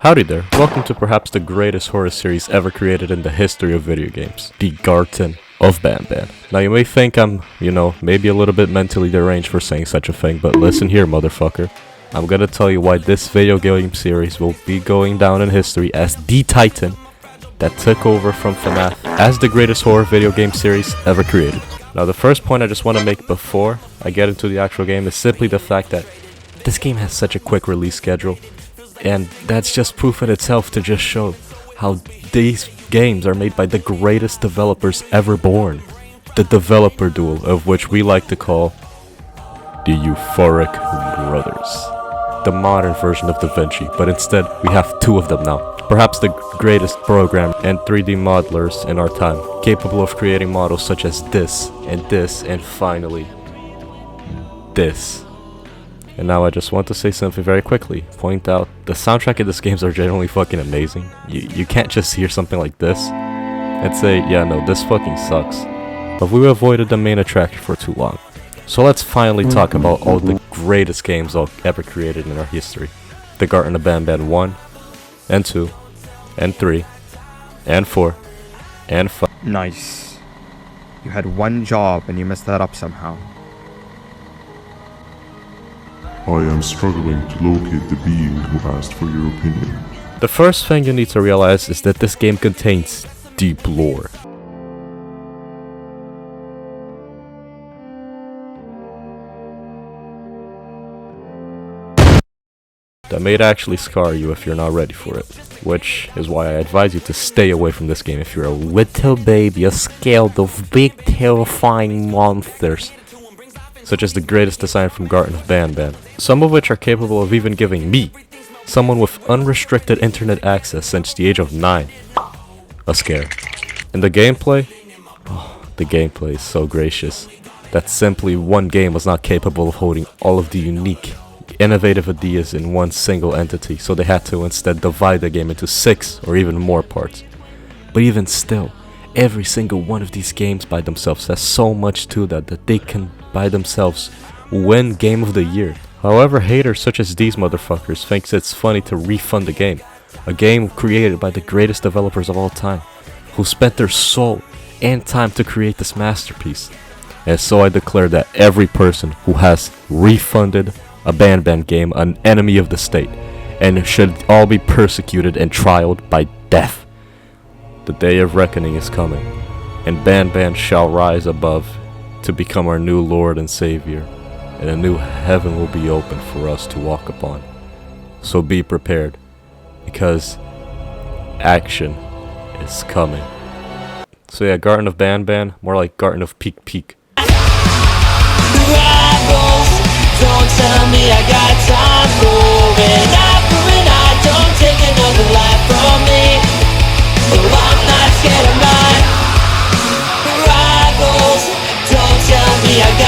Howdy there, welcome to perhaps the greatest horror series ever created in the history of video games, the Garten of Banban. Now you may think I'm, maybe a little bit mentally deranged for saying such a thing, but listen here, motherfucker. I'm gonna tell you why this video game series will be going down in history as the titan that took over from Fnaf as the greatest horror video game series ever created. Now the first point I just want to make before I get into the actual game is simply the fact that this game has such a quick release schedule. And that's just proof in itself to just show how these games are made by the greatest developers ever born. The developer duo, of which we like to call the Euphoric Brothers. The modern version of Da Vinci, but instead we have two of them now. Perhaps the greatest program and 3D modelers in our time, capable of creating models such as this, and finally, this. And now I just want to say something very quickly. Point out, the soundtrack in these games are generally fucking amazing. You can't just hear something like this and say, yeah, no, this fucking sucks. But we avoided the main attraction for too long. So let's finally talk about all the greatest games ever created in our history. The Garten of Banban 1, and 2, and 3, and 4, and 5. Nice. You had one job and you messed that up somehow. I am struggling to locate the being who asked for your opinion. The first thing you need to realize is that this game contains deep lore. That may actually scar you if you're not ready for it, which is why I advise you to stay away from this game if you're a little baby, scared of big terrifying monsters, such as the greatest design from Garten of Banban, some of which are capable of even giving me, someone with unrestricted internet access since the age of 9, a scare. And the gameplay? Oh, the gameplay is so gracious that simply one game was not capable of holding all of the unique, innovative ideas in one single entity, so they had to instead divide the game into 6 or even more parts. But even still, every single one of these games by themselves has so much to that they can by themselves win Game of the Year. However, haters such as these motherfuckers thinks it's funny to refund the game, a game created by the greatest developers of all time, who spent their soul and time to create this masterpiece. And so I declare that every person who has refunded a Banban game an enemy of the state, and should all be persecuted and trialed by death. The day of reckoning is coming, and Banban shall rise above to become our new Lord and Savior, and a new heaven will be open for us to walk upon. So be prepared, because action is coming. So yeah, Garten of Banban, more like Garten of Peak Peak. Don't tell me I got time going after a night. Don't take another life from me. Oh, I'm not scared of my rivals. Don't tell me I got